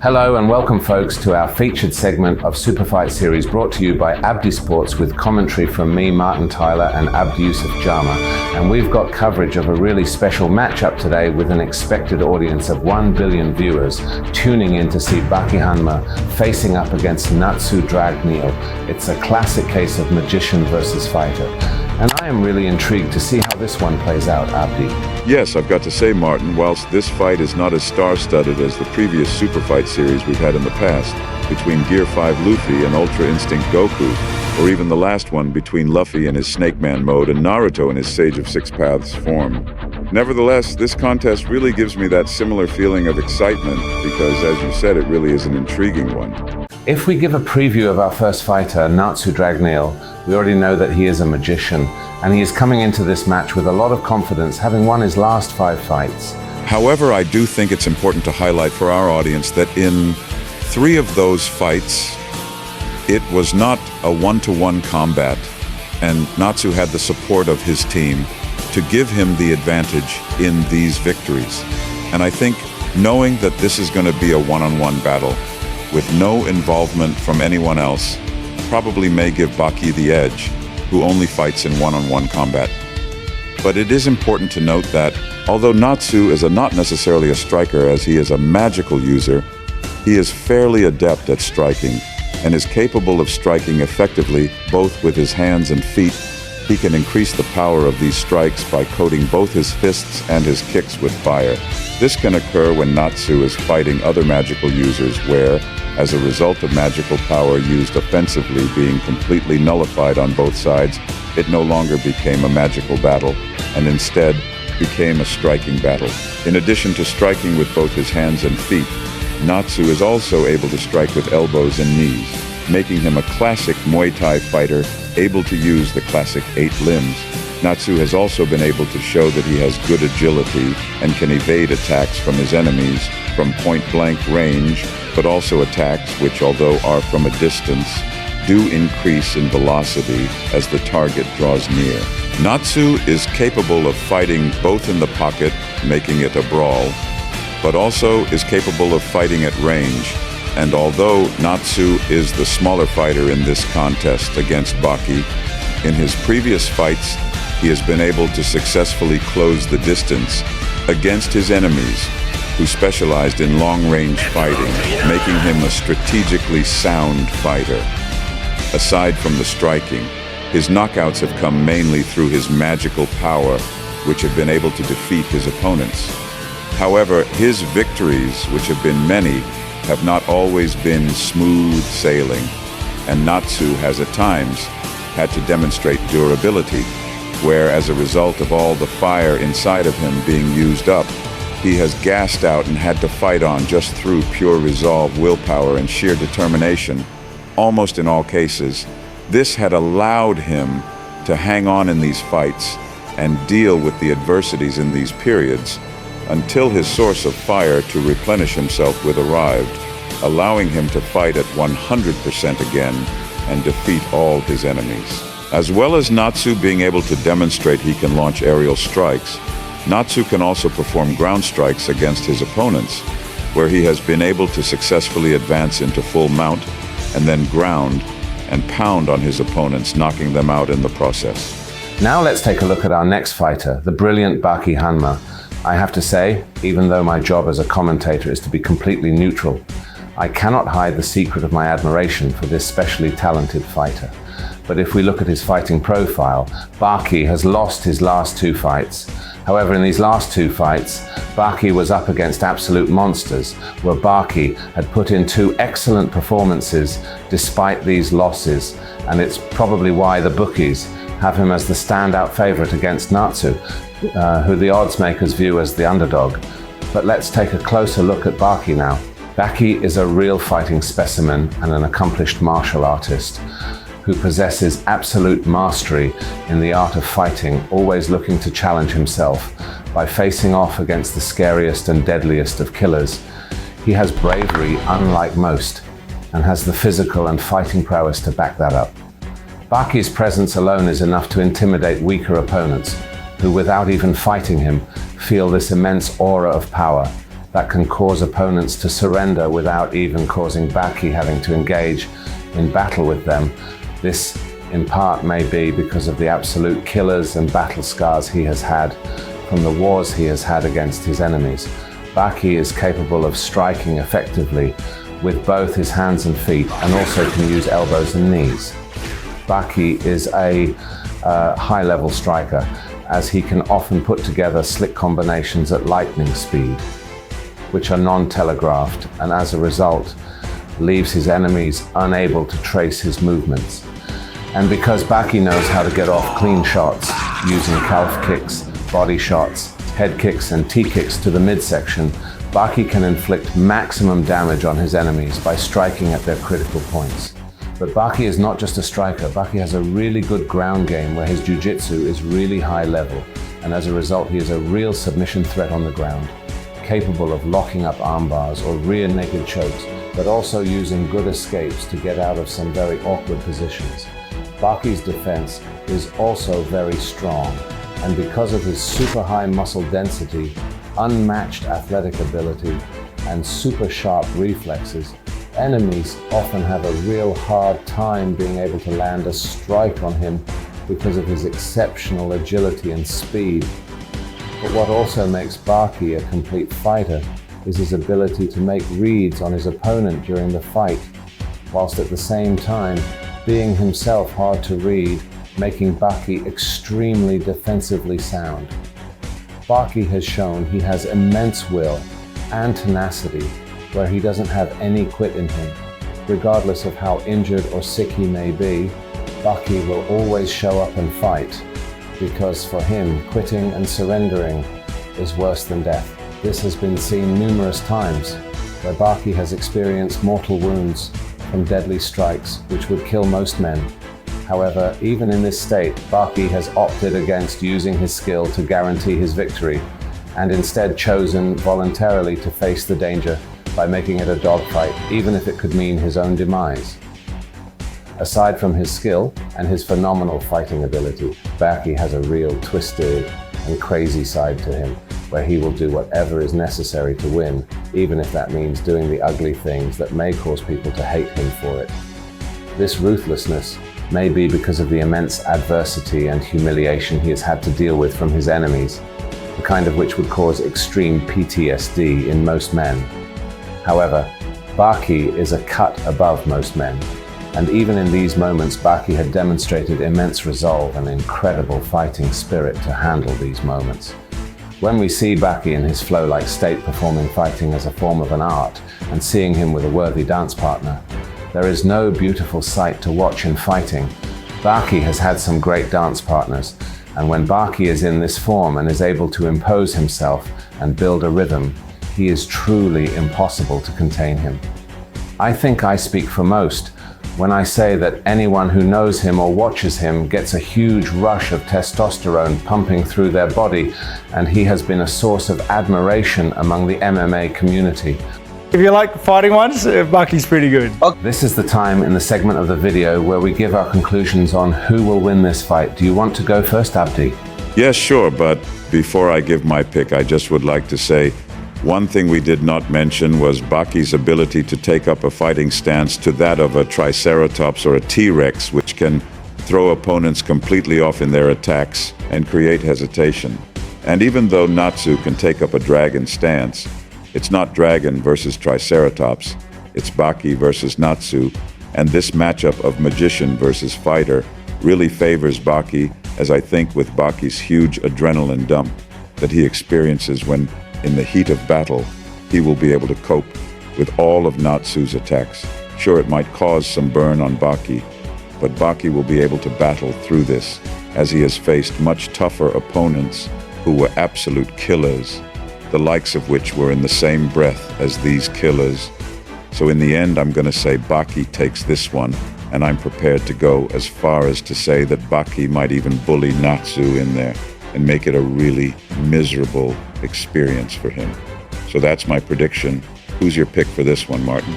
Hello and welcome folks to our featured segment of Superfight Series brought to you by AbdiSports with commentary from me, Martin Tyler, and Abdiyusuf Jama. And we've got coverage of a really special matchup today with an expected audience of 1 billion viewers tuning in to see Baki Hanma facing up against Natsu Dragneel. It's a classic case of magician versus fighter. And I am really intrigued to see how this one plays out, Abdi. Yes, I've got to say, Martin, whilst this fight is not as star-studded as the previous Superfight series we've had in the past, between Gear 5 Luffy and Ultra Instinct Goku, or even the last one between Luffy in his Snake Man mode and Naruto in his Sage of Six Paths form. Nevertheless, this contest really gives me that similar feeling of excitement because, as you said, it really is an intriguing one. If we give a preview of our first fighter, Natsu Dragneel, we already know that he is a magician, and he is coming into this match with a lot of confidence, having won his last 5 fights. However, I do think it's important to highlight for our audience that in 3 of those fights, it was not a one-to-one combat, and Natsu had the support of his team to give him the advantage in these victories. And I think knowing that this is going to be a one-on-one battle with no involvement from anyone else probably may give Baki the edge, who only fights in one-on-one combat. But it is important to note that although Natsu is not necessarily a striker as he is a magical user, he is fairly adept at striking and is capable of striking effectively both with his hands and feet. He can increase the power of these strikes by coating both his fists and his kicks with fire. This can occur when Natsu is fighting other magical users where, as a result of magical power used offensively being completely nullified on both sides, it no longer became a magical battle, and instead became a striking battle. In addition to striking with both his hands and feet, Natsu is also able to strike with elbows and knees, making him a classic Muay Thai fighter able to use the classic 8 limbs. Natsu has also been able to show that he has good agility and can evade attacks from his enemies from point-blank range, but also attacks which, although are from a distance, do increase in velocity as the target draws near. Natsu is capable of fighting both in the pocket, making it a brawl, but also is capable of fighting at range. And although Natsu is the smaller fighter in this contest against Baki, in his previous fights, he has been able to successfully close the distance against his enemies, who specialized in long-range fighting, making him a strategically sound fighter. Aside from the striking, his knockouts have come mainly through his magical power, which have been able to defeat his opponents. However, his victories, which have been many, have not always been smooth sailing, and Natsu has at times had to demonstrate durability, where as a result of all the fire inside of him being used up, he has gassed out and had to fight on just through pure resolve, willpower, and sheer determination. Almost in all cases, this had allowed him to hang on in these fights and deal with the adversities in these periods until his source of fire to replenish himself with arrived, allowing him to fight at 100% again and defeat all his enemies. As well as Natsu being able to demonstrate he can launch aerial strikes, Natsu can also perform ground strikes against his opponents, where he has been able to successfully advance into full mount and then ground and pound on his opponents, knocking them out in the process. Now let's take a look at our next fighter, the Brilliant Baki Hanma. I have to say, even though my job as a commentator is to be completely neutral, I cannot hide the secret of my admiration for this specially talented fighter. But if we look at his fighting profile, Baki has lost his last 2 fights. However, in these last 2 fights, Baki was up against absolute monsters, where Baki had put in 2 excellent performances despite these losses, and it's probably why the bookies have him as the standout favorite against Natsu, who the odds makers view as the underdog. But let's take a closer look at Baki now. Baki is a real fighting specimen and an accomplished martial artist who possesses absolute mastery in the art of fighting, always looking to challenge himself by facing off against the scariest and deadliest of killers. He has bravery unlike most and has the physical and fighting prowess to back that up. Baki's presence alone is enough to intimidate weaker opponents, who without even fighting him, feel this immense aura of power that can cause opponents to surrender without even causing Baki having to engage in battle with them. This, in part, may be because of the absolute killers and battle scars he has had from the wars he has had against his enemies. Baki is capable of striking effectively with both his hands and feet, and also can use elbows and knees. Baki is a high-level striker, as he can often put together slick combinations at lightning speed, which are non-telegraphed, and as a result, leaves his enemies unable to trace his movements. And because Baki knows how to get off clean shots, using calf kicks, body shots, head kicks, and T-kicks to the midsection, Baki can inflict maximum damage on his enemies by striking at their critical points. But Baki is not just a striker. Baki has a really good ground game where his jiu-jitsu is really high level, and as a result he is a real submission threat on the ground, capable of locking up arm bars or rear naked chokes, but also using good escapes to get out of some very awkward positions. Baki's defense is also very strong, and because of his super high muscle density, unmatched athletic ability, and super sharp reflexes, enemies often have a real hard time being able to land a strike on him because of his exceptional agility and speed. But what also makes Baki a complete fighter is his ability to make reads on his opponent during the fight, whilst at the same time being himself hard to read, making Baki extremely defensively sound. Baki has shown he has immense will and tenacity, where he doesn't have any quit in him. Regardless of how injured or sick he may be, Baki will always show up and fight, because for him, quitting and surrendering is worse than death. This has been seen numerous times, where Baki has experienced mortal wounds from deadly strikes which would kill most men. However, even in this state, Baki has opted against using his skill to guarantee his victory, and instead chosen voluntarily to face the danger by making it a dogfight, even if it could mean his own demise. Aside from his skill and his phenomenal fighting ability, Baki has a real twisted and crazy side to him, where he will do whatever is necessary to win, even if that means doing the ugly things that may cause people to hate him for it. This ruthlessness may be because of the immense adversity and humiliation he has had to deal with from his enemies, the kind of which would cause extreme PTSD in most men. However, Baki is a cut above most men, and even in these moments Baki had demonstrated immense resolve and incredible fighting spirit to handle these moments. When we see Baki in his flow-like state performing fighting as a form of an art, and seeing him with a worthy dance partner, there is no beautiful sight to watch in fighting. Baki has had some great dance partners, and when Baki is in this form and is able to impose himself and build a rhythm, he is truly impossible to contain him. I think I speak for most when I say that anyone who knows him or watches him gets a huge rush of testosterone pumping through their body, and he has been a source of admiration among the MMA community. If you like fighting ones, Baki's pretty good. This is the time in the segment of the video where we give our conclusions on who will win this fight. Do you want to go first, Abdi? Yes, sure, but before I give my pick, I just would like to say one thing we did not mention was Baki's ability to take up a fighting stance to that of a Triceratops or a T-Rex, which can throw opponents completely off in their attacks and create hesitation. And even though Natsu can take up a dragon stance, it's not dragon versus Triceratops, it's Baki versus Natsu, and this matchup of magician versus fighter really favors Baki, as I think with Baki's huge adrenaline dump that he experiences when, in the heat of battle, he will be able to cope with all of Natsu's attacks. Sure, it might cause some burn on Baki, but Baki will be able to battle through this, as he has faced much tougher opponents who were absolute killers, the likes of which were in the same breath as these killers. So in the end, I'm going to say Baki takes this one, and I'm prepared to go as far as to say that Baki might even bully Natsu in there and make it a really miserable experience for him. So that's my prediction. Who's your pick for this one, Martin?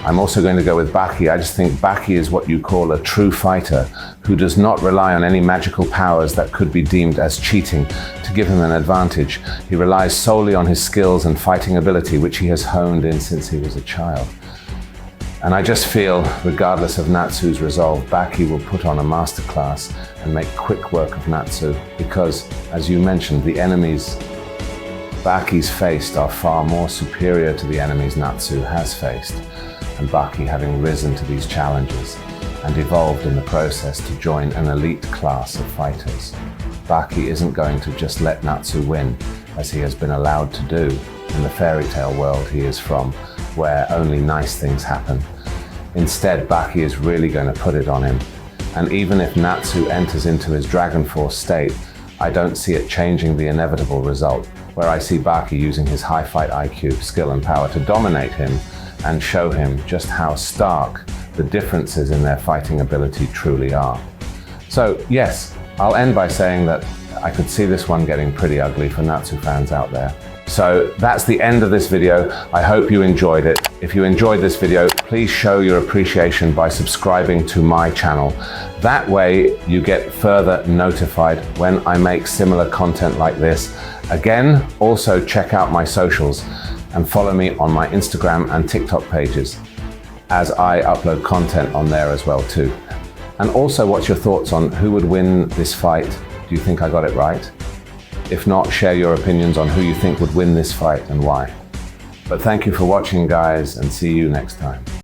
I'm also going to go with Baki. I just think Baki is what you call a true fighter who does not rely on any magical powers that could be deemed as cheating to give him an advantage. He relies solely on his skills and fighting ability, which he has honed in since he was a child. And I just feel, regardless of Natsu's resolve, Baki will put on a masterclass and make quick work of Natsu because, as you mentioned, the enemies Baki's faced are far more superior to the enemies Natsu has faced, and Baki, having risen to these challenges and evolved in the process to join an elite class of fighters, Baki isn't going to just let Natsu win, as he has been allowed to do in the fairy tale world he is from, where only nice things happen. Instead, Baki is really going to put it on him, and even if Natsu enters into his Dragon Force state, I don't see it changing the inevitable result, where I see Baki using his high fight IQ, skill and power to dominate him and show him just how stark the differences in their fighting ability truly are. So yes, I'll end by saying that I could see this one getting pretty ugly for Natsu fans out there. So that's the end of this video. I hope you enjoyed it. If you enjoyed this video, please show your appreciation by subscribing to my channel. That way you get further notified when I make similar content like this. Again, also check out my socials and follow me on my Instagram and TikTok pages, as I upload content on there as well too. And also, what's your thoughts on who would win this fight? Do you think I got it right? If not, share your opinions on who you think would win this fight and why. But thank you for watching, guys, and see you next time.